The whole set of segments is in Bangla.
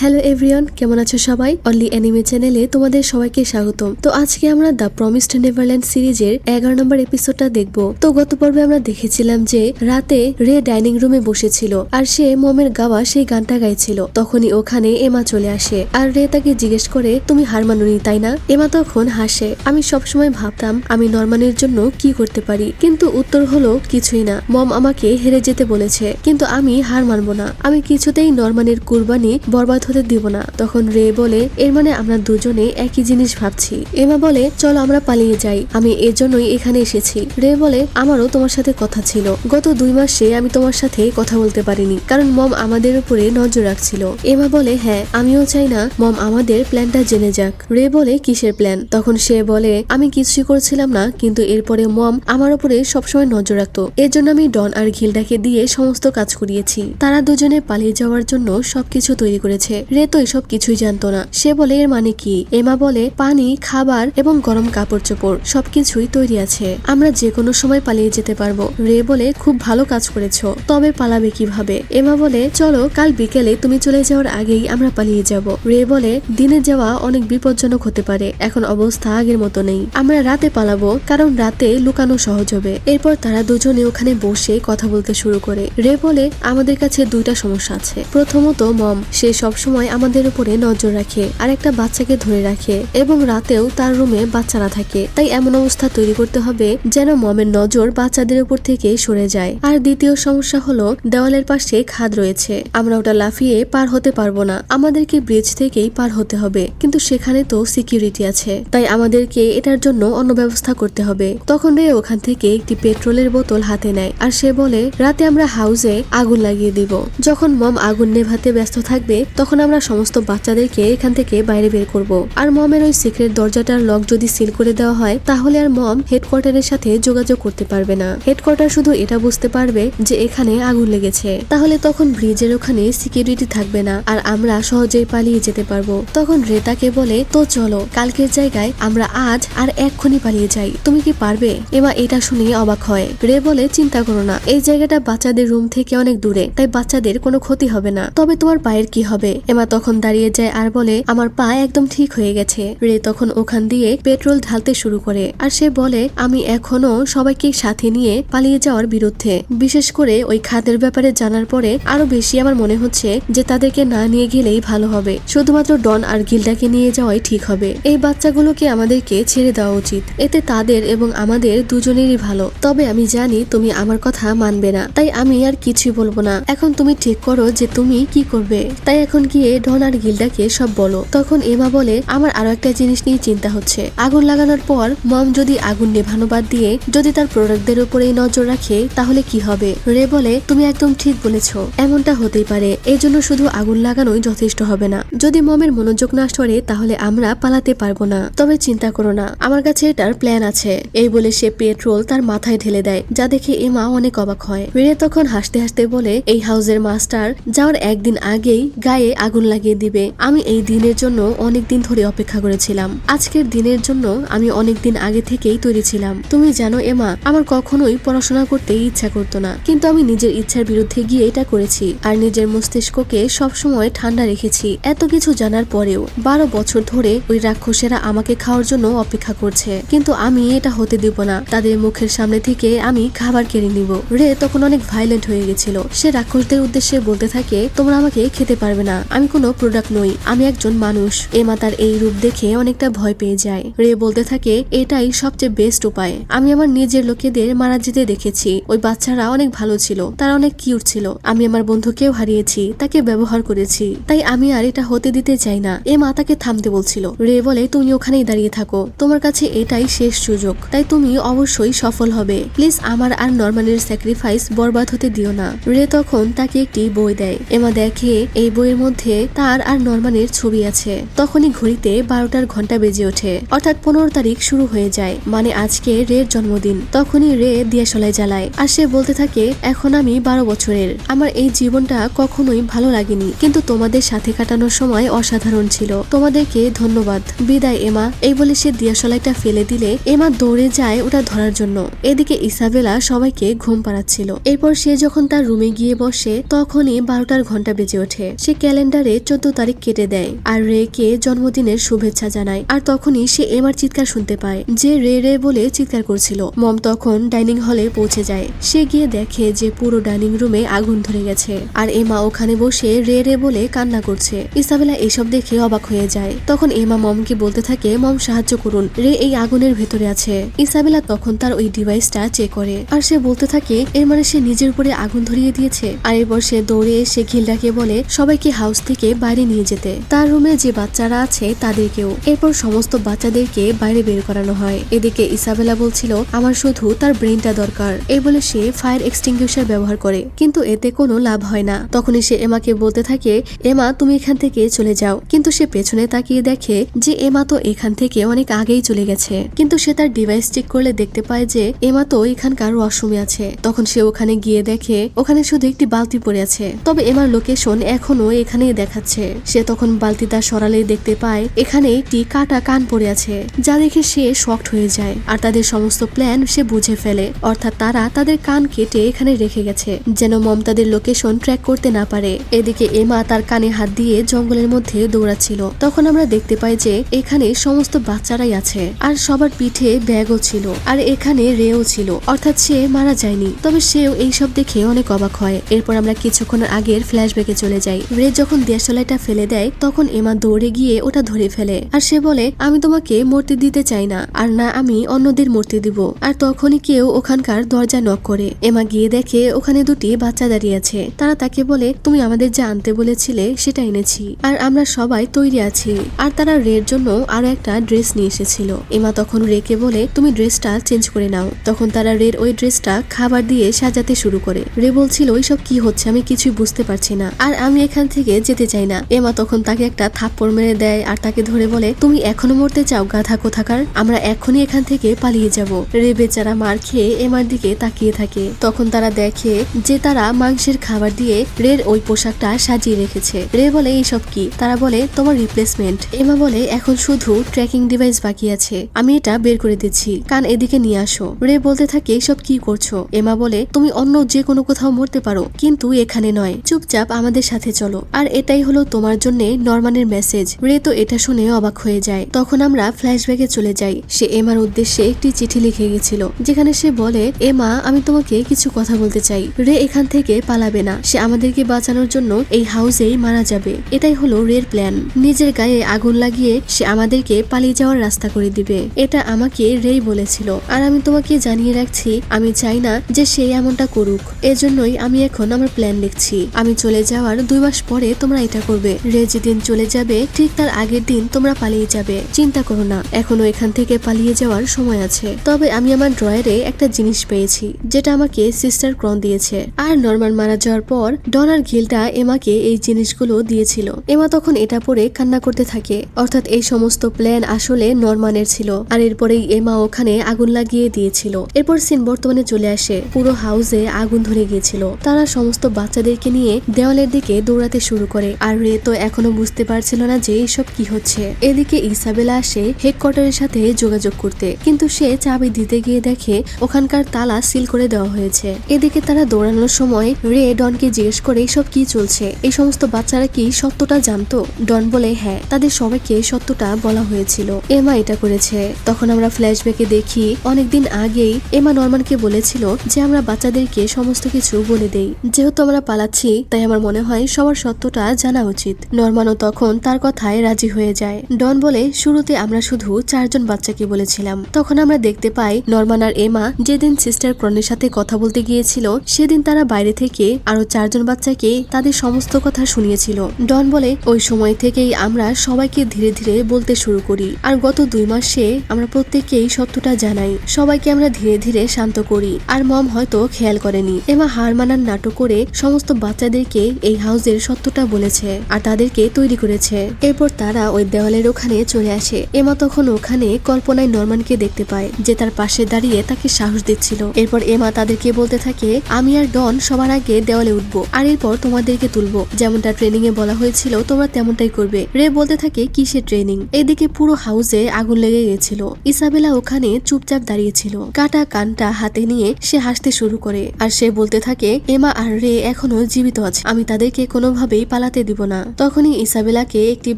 হ্যালো এভরিওয়ান, কেমন আছো সবাই? অনলি অ্যানিমে চ্যানেলে তোমাদের সবাইকে স্বাগতম। তো আজকে আমরা দ্য প্রমিসড নেভারল্যান্ড সিরিজের 11 নম্বর এপিসোডটা দেখবো। তো গত পর্বে আমরা দেখেছিলাম যে রাতে রে ডাইনিং রুমে বসেছিল আর সে মমের গাওয়া সেই গানটা গাইছিল। তখনই ওখানে এমা চলে আসে আর রে তাকে জিজ্ঞেস করে, তুমি হার মানোনি তাই না? এমা তখন হাসে, আমি সবসময় ভাবতাম আমি নরমানের জন্য কি করতে পারি, কিন্তু উত্তর হলো কিছুই না। মম আমাকে হেরে যেতে বলেছে, কিন্তু আমি হার মানবো না। আমি কিছুতেই নরমানের কুরবানি বরবাদ হতে দিব না। তখন রে বলে, এর মানে আমরা দুজনে একই জিনিস ভাবছি। এমা বলে, চলো আমরা পালিয়ে যাই, আমি এর জন্যই এখানে এসেছি। রে বলে, আমারও তোমার সাথে কথা ছিল। গত 2 মাসে আমি তোমার সাথে কথা বলতে পারিনি, কারণ মম আমাদের উপরে নজর রাখছিল। এমা বলে, হ্যাঁ আমিও চাই না মম আমাদের প্ল্যানটা জেনে যাক। রে বলে, কিসের প্ল্যান? তখন সে বলে, আমি কিছুই করছিলাম না, কিন্তু এরপরে মম আমার উপরে সবসময় নজর রাখতো। এর জন্য আমি ডন আর ঘিলডাকে দিয়ে সমস্ত কাজ করিয়েছি। তারা দুজনে পালিয়ে যাওয়ার জন্য সবকিছু তৈরি করেছে। রে তো এসব কিছুই জানতো না। সে বলে, এর মানে কি? এমা বলে, পানি, খাবার এবং গরম কাপড় চোপড় সবকিছুই তৈরি আছে, আমরা যে কোনো সময় পালিয়ে যেতে পারবো। রে বলে, খুব ভালো কাজ করেছো, তবে পালাবে কিভাবে? এমা বলে, চলো কাল বিকেলে তুমি চলে যাওয়ার আগেই আমরা পালিয়ে যাব। রে বলে, দিনে যাওয়া অনেক বিপজ্জনক হতে পারে, এখন অবস্থা আগের মতো নেই, আমরা রাতে পালাবো, কারণ রাতে লুকানো সহজ হবে। এরপর তারা দুজনে ওখানে বসে কথা বলতে শুরু করে। রে বলে, আমাদের কাছে 2টা সমস্যা আছে। প্রথমত মম, সে সবসময় আমাদের উপরে নজর রাখে আর একটা বাচ্চাকে ধরে রাখে, এবং রাতেও তার রুমে বাচ্চারা থাকে। তাই এমন অবস্থা তৈরি করতে হবে যেন মমের নজর বাচ্চাদের উপর থেকে সরে যায়। আর দ্বিতীয় সমস্যা হলো, দেওয়ালের পাশে খাদ রয়েছে, আমরা ওটা লাফিয়ে পার হতে পারবো না, আমাদেরকে ব্রিজ থেকেই পার হতে হবে, কিন্তু সেখানে তো সিকিউরিটি আছে, তাই আমাদেরকে এটার জন্য অন্য ব্যবস্থা করতে হবে। তখন রে ওখান থেকে একটি পেট্রোলের বোতল হাতে নেয় আর সে বলে, রাতে আমরা হাউসে আগুন লাগিয়ে দিব। যখন মম আগুন নেভাতে ব্যস্ত থাকবে তখন আমরা সমস্ত বাচ্চাদেরকে এখান থেকে বাইরে বের করব। আর মমের ওই সিক্রেট দরজাটার লক যদি সিল করে দেওয়া হয়, তাহলে আর মম হেডকোয়ার্টারের সাথে যোগাযোগ করতে পারবে না। হেডকোয়ার্টার শুধু এটা বুঝতে পারবে যে এখানে আগুন লেগেছে, তাহলে তখন ব্রিজের ওখানে সিকিউরিটি থাকবে না আর আমরা সহজেই পালিয়ে যেতে পারবো। তখন রেতাকে বলে, তো চলো কালকের জায়গায় আমরা আজ আর এক্ষুনি পালিয়ে যাই, তুমি কি পারবে? এমা এটা শুনে অবাক হয়। রে বলে, চিন্তা করো না, এই জায়গাটা বাচ্চাদের রুম থেকে অনেক দূরে, তাই বাচ্চাদের কোনো ক্ষতি হবে না। তবে তোমার পায়ের কি হবে? এমা তখন দাঁড়িয়ে যায় আর বলে, আমার পা একদম ঠিক হয়ে গেছে। রে তখন ওখান দিয়ে পেট্রোল ঢালতে শুরু করে আর সে বলে, আমি এখনো সবাইকে সাথে নিয়ে পালিয়ে যাওয়ার বিরুদ্ধে, বিশেষ করে ওই খাদের ব্যাপারে জানার পরে আরো বেশি আমার মনে হচ্ছে যে তাদেরকে না নিয়ে গেলেই ভালো হবে, শুধুমাত্র ডন আর গিল্ডাকে নিয়ে যাওয়াই ঠিক হবে। এই বাচ্চাগুলোকে আমাদেরকে ছেড়ে দেওয়া উচিত, এতে তাদের এবং আমাদের দুজনেরই ভালো। তবে আমি জানি তুমি আমার কথা মানবে না, তাই আমি আর কিছুই বলবো না, এখন তুমি ঠিক করো যে তুমি কি করবে। তাই এখন গিয়ে ডন আর গিল্ডাকে সব বলো। তখন এমা বলে, আমার আরো একটা জিনিস নিয়ে চিন্তা হচ্ছে, আগুন লাগানোর পর মম যদি আগুন নেভানো বাদ দিয়ে যদি তার প্রোডাক্টদের উপরেই নজর রাখে, তাহলে কি হবে? রে বলে, তুমি একদম ঠিক বলেছ, এমনটা হতেই পারে, এই জন্য শুধু আগুন লাগানোই যথেষ্ট হবে না। যদি মমের মনোযোগ না সরে তাহলে আমরা পালাতে পারবো না। তবে চিন্তা করো না, আমার কাছে এটার প্ল্যান আছে। এই বলে সে পেট্রোল তার মাথায় ঢেলে দেয়, যা দেখে এমা অনেক অবাক হয়। রে তখন হাসতে হাসতে বলে, এই হাউসের মাস্টার যাওয়ার একদিন আগেই গায়ে আগুন লাগিয়ে দিবে। আমি এই দিনের জন্য অনেক দিন ধরে অপেক্ষা করেছিলাম, আজকের দিনের জন্য আমি অনেক দিন আগে থেকেই তৈরি ছিলাম। তুমি জানো এমা, আমার কখনোই পড়াশোনা করতে ইচ্ছা করতো না, কিন্তু আমি নিজের ইচ্ছার বিরুদ্ধে গিয়ে এটা করেছি আর নিজের মস্তিষ্ককে সবসময় ঠান্ডা রেখেছি। এত কিছু জানার পরেও 12 বছর ধরে ওই রাক্ষসেরা আমাকে খাওয়ার জন্য অপেক্ষা করছে, কিন্তু আমি এটা হতে দিব না, তাদের মুখের সামনে থেকে আমি খাবার কেড়ে নিব। রে তখন অনেক ভাইলেন্ট হয়ে গেছিল, সে রাক্ষসদের উদ্দেশ্যে বলতে থাকে, তোমরা আমাকে খেতে পারবে না, আমি কোনো প্রোডাক্ট নই, আমি একজন মানুষ। এমা তার এই রূপ দেখে অনেকটা ভয় পেয়ে যায়। রে বলতে থাকে, এটাই সবচেয়ে বেস্ট উপায়, আমি আমার নিজের লোকেদের মারা যেতে দেখেছি, ওই বাচ্চারা অনেক ভালো ছিল, তারা অনেক কিউট ছিল, আমি আমার বন্ধুকেও হারিয়েছি, তাকে ব্যবহার করেছি, তাই আমি আর এটা হতে দিতে চাই না। এমা তাকে থামতে বলছিল। রে বলে, তুমি ওখানেই দাঁড়িয়ে থাকো, তোমার কাছে এটাই শেষ সুযোগ, তাই তুমি অবশ্যই সফল হবে, প্লিজ আমার আর নরমানের স্যাক্রিফাইস বরবাদ হতে দিও না। রে তখন তাকে একটি বই দেয়। এমা দেখে এই বইয়ের মধ্যে তার আর নরমানের ছবি আছে। তখনই ঘড়িতে 12টার ঘন্টা বেজে ওঠে, অর্থাৎ 15 তারিখ শুরু হয়ে যায়, মানে আজকে রের জন্মদিন। তখনই রে দিয়াশলাই জ্বালায় আর সে বলতে থাকে, এখন আমি 12 বছরের, আমার এই জীবনটা কখনোই ভালো লাগেনি, কিন্তু তোমাদের সাথে কাটানোর সময় অসাধারণ ছিল, তোমাদেরকে ধন্যবাদ, বিদায় এমা। এই বলে সে দিয়াশলাইটা ফেলে দিলে এমা দৌড়ে যায় ওটা ধরার জন্য। এদিকে ইসাবেলা সবাইকে ঘুম পাড়াচ্ছিল। এরপর সে যখন তার রুমে গিয়ে বসে তখনই 12টার ঘন্টা বেজে ওঠে। সে ক্যালেন্ডার ক্যালেন্ডারে 14 তারিখ কেটে দেয় আর রে কে জন্মদিনের শুভেচ্ছা জানায়। আর তখনই সে এমার চিৎকার শুনতে পায় যে রে রে বলে চিৎকার করছিল। মম তখন ডাইনিং হলে পৌঁছে যায়। সে গিয়ে দেখে যে পুরো ডাইনিং রুমে আগুন ধরে গেছে আর এমা ওখানে বসে রে রে বলে কান্না করছে। ইসাবেলা এসব দেখে অবাক হয়ে যায়। তখন এমা মমকে বলতে থাকে, মম সাহায্য করুন, রে এই আগুনের ভেতরে আছে। ইসাবেলা তখন তার ওই ডিভাইসটা চেক করে আর সে বলতে থাকে এর মানে সে নিজের উপরে আগুন ধরিয়ে দিয়েছে। আর এরপর সে দৌড়ে এসে ঘিলডাকে বলে সবাইকে হাউস থেকে বাইরে নিয়ে যেতে, তার রুমে যে বাচ্চারা আছে তাদেরকেও। এরপর সমস্ত বাচ্চাদেরকে বাইরে বের করানো হয়। এদিকে ইসাবেলা বলছিল আমার শুধু তার ব্রেনটা দরকার, এই বলে সে ফায়ার এক্সটিংগুইশার ব্যবহার করে, কিন্তু এতে কোনো লাভ হয় না। তখনই সে এমাকে বলতে থাকে এমা তুমি এখান থেকে চলে যাও, কিন্তু সে পেছনে তাকিয়ে দেখে যে এমা তো এখান থেকে অনেক আগেই চলে গেছে। কিন্তু সে তার ডিভাইস চেক করলে দেখতে পায় যে এমা তো এখানকার ওয়াশরুমে আছে। তখন সে ওখানে গিয়ে দেখে ওখানে শুধু একটি বালতি পড়ে আছে, তবে এমার লোকেশন এখনো এখানেই দেখাচ্ছে। সে তখন বালতিটা সরালেই দেখতে পায় এখানে একটি কাটা কান পড়ে আছে, যা দেখে সে শকড হয়ে যায়। আর তাদের সমস্ত প্ল্যান সে বুঝে ফেলে, অর্থাৎ তারা তাদের কান কেটে এখানে রেখে গেছে যেন মম তাদের লোকেশন ট্র্যাক করতে না পারে। এদিকে এমা তার কানে হাত দিয়ে জঙ্গলের মধ্যে দৌড়াচ্ছিল। তখন আমরা দেখতে পাই যে এখানে সমস্ত বাচ্চারাই আছে আর সবার পিঠে ব্যাগও ছিল আর এখানে রেও ছিল, অর্থাৎ সে মারা যায়নি। তবে সেও এইসব দেখে অনেক অবাক হয়। এরপর আমরা কিছুক্ষণ আগের ফ্ল্যাশব্যাকে চলে যাই। রে যখন দেশলাইটা ফেলে দেয় তখন এমা দৌড়ে গিয়ে ওটা ধরে ফেলে আর সে বলে আমি তোমাকে মরতে দিতে চাই না, আর না আমি অন্যদের মরতে দিব। আর তখনই কেউ ওখানকার দরজা নক করে। এমা গিয়ে দেখে ওখানে দুটি বাচ্চা দাঁড়িয়ে আছে। তারা তাকে বলে তুমি আমাদের যা আনতে বলেছিলে সেটা এনেছি আর আমরা সবাই তৈরি আছি। আর তারা রের জন্য আরো একটা ড্রেস নিয়ে এসেছিল। এমা তখন রেকে বলে তুমি ড্রেসটা চেঞ্জ করে নাও। তখন তারা রের ওই ড্রেসটা খাবার দিয়ে সাজাতে শুরু করে। রে বলছিল ওইসব কি হচ্ছে আমি কিছুই বুঝতে পারছি না আর আমি এখান থেকে যেতে চাই না। এমা তখন তাকে একটা থাপ্পড় মেরে দেয় আর তাকে ধরে বলে তুমি এখনো মরতে চাও গাধা কোথাকার, আমরা এখনই এখান থেকে পালিয়ে যাব। রে বেচারা মার খেয়ে এমার দিকে তাকিয়ে থাকে। তখন তারা দেখে যে তারা মাংসের খাবার দিয়ে রের ওই পোশাকটা সাজিয়ে রেখেছে। রে বলে এইসব কি? তারা বলে তোমার রিপ্লেসমেন্ট। এমা বলে এখন শুধু ট্র্যাকিং ডিভাইস বাকি আছে, আমি এটা বের করে দিচ্ছি, কান এদিকে নিয়ে আসো। রে বলতে থাকে এসব কি করছো? এমা বলে তুমি অন্য যে কোনো কোথাও মরতে পারো, কিন্তু এখানে নয়, চুপচাপ আমাদের সাথে চলো। আর এটাই হলো তোমার জন্য নরমানের মেসেজ। রে তো এটা শুনে অবাক হয়ে যায়। তখন আমরা ফ্ল্যাশব্যাকে চলে যাই। সে এমার উদ্দেশ্যে একটি চিঠি লিখে গেছিল যেখানে সে বলে এমা আমি তোমাকে কিছু কথা বলতে চাই। রে এখান থেকে পালাবে না, সে আমাদেরকে বাঁচানোর জন্য এই হাউসেই মারা যাবে। এটাই হলো রের প্ল্যান। নিজের গায়ে আগুন লাগিয়ে সে আমাদেরকে পালিয়ে যাওয়ার রাস্তা করে দিবে। এটা আমাকে রেই বলেছিল আর আমি তোমাকে জানিয়ে রাখছি আমি চাই না যে সে এমনটা করুক। এজন্যই আমি এখন আমার প্ল্যান লিখছি। আমি চলে যাওয়ার 2 মাস পরে তোমরা এটা করবে। রে যেদিন চলে যাবে ঠিক তার আগের দিন তোমরা পালিয়ে যাবে। চিন্তা করো না, এখনো এখান থেকে পালিয়ে যাওয়ার সময় আছে। তবে আমি আমার ড্রয়ারে একটা জিনিস পেয়েছি যেটা আমাকে সিস্টার ক্রন দিয়েছে। আর নরমান মারা যাওয়ার পর ডন আর গিল্ডা এমাকে এই জিনিসগুলো দিয়েছিল। এমা তখন এটা পরে কান্না করতে থাকে, অর্থাৎ এই সমস্ত প্ল্যান আসলে নরমানের ছিল। আর এরপরেই এমা ওখানে আগুন লাগিয়ে দিয়েছিল। এরপর সিন বর্তমানে চলে আসে। পুরো হাউসে আগুন ধরে গিয়েছিল। তারা সমস্ত বাচ্চাদেরকে নিয়ে দেওয়ালের দিকে দৌড়াতে শুরু করে। আর রে তো এখনো বুঝতে পারছিল না যে এইসব কি হচ্ছে। এদিকে ইসাবেলা আসে হেডকোয়ার্টারের সাথে যোগাযোগ করতে, কিন্তু সে চাবি দিতে গিয়ে দেখে ওখানকার তালা সিল করে দেওয়া হয়েছে। এদিকে তারা দৌড়ানোর সময় রে ডনকে জিজ্ঞেস করে এইসব কি চলছে, এই সমস্ত বাচ্চারা কি সত্যটা জানতো? ডন বলে হ্যাঁ, তাদের সবাইকে সত্যটা বলা হয়েছিল, এমা এটা করেছে। তখন আমরা ফ্ল্যাশব্যাকে দেখি অনেকদিন আগেই এমা নরমানকে বলেছিল যে আমরা বাচ্চাদেরকে সমস্ত কিছু বলে দেই, যেহেতু আমরা পালাচ্ছি তাই আমার মনে হয় সবার সত্যটা জানা উচিত। নরমানও তখন তার কথায় রাজি হয়ে যায়। ডন বলে শুরুতে আমরা শুধু 4 জন বাচ্চাকে বলেছিলাম। তখন আমরা দেখতে পাই নরমান আর এমা যেদিন সিস্টার ক্রনের সাথে কথা বলতে গিয়েছিল সেদিন তারা বাইরে থেকে আরো 4 জন বাচ্চাকে তাদের সমস্ত কথা শুনিয়েছিল। ডন বলে ওই সময় থেকেই আমরা সবাইকে ধীরে ধীরে বলতে শুরু করি আর গত 2 মাসে আমরা প্রত্যেককেই সত্যটা জানাই। সবাইকে আমরা ধীরে ধীরে শান্ত করি আর মম হয়তো খেয়াল করেনি। এমা হার মানার নাটক করে সমস্ত বাচ্চাদেরকে এই হাউসের সত্যটা বলেছে আর তাদেরকে তৈরি করেছে। এরপর তারা ওই দেওয়ালের ওখানে চলে আসে। এমা তখন ওখানে কল্পনায় নরমানকে দেখতে পায় যে তার পাশে দাঁড়িয়ে তাকে সাহস দিচ্ছিল। এরপর এমা তাদেরকে বলতে থাকে আমি আর ডন সবার আগে দেওয়ালে উঠবো আর এরপর তোমাদেরকে তুলবো, যেমনটা ট্রেনিং এ বলা হয়েছিল তোমরা তেমনটাই করবে। রে বলতে থাকে কিসের ট্রেনিং? এদিকে পুরো হাউসে আগুন লেগে গেছিল। ইসাবেলা ওখানে চুপচাপ দাঁড়িয়েছিল, কাটা কানটা হাতে নিয়ে সে হাসতে শুরু করে আর সে বলতে থাকে এমা আর রে এখনো জীবিত আছে, আমি তাদেরকে কোনোভাবেই পালাতে দিব না। তখনই ইসাবেলাকে একটি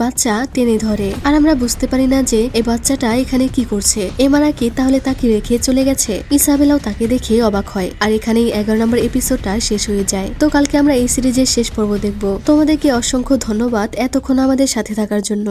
বাচ্চা টেনে ধরে, আর আমরা বুঝতে পারি না যে এই বাচ্চাটা এখানে কি করছে। এমারা কি তাহলে তাকে রেখে চলে গেছে? ইসাবেলাও তাকে দেখে অবাক হয়। আর এখানেই 11 নম্বর এপিসোডটা শেষ হয়ে যায়। তো কালকে আমরা এই সিরিজের শেষ পর্ব দেখব। তোমাদেরকে অসংখ্য ধন্যবাদ এতক্ষণ আমাদের সাথে থাকার জন্য।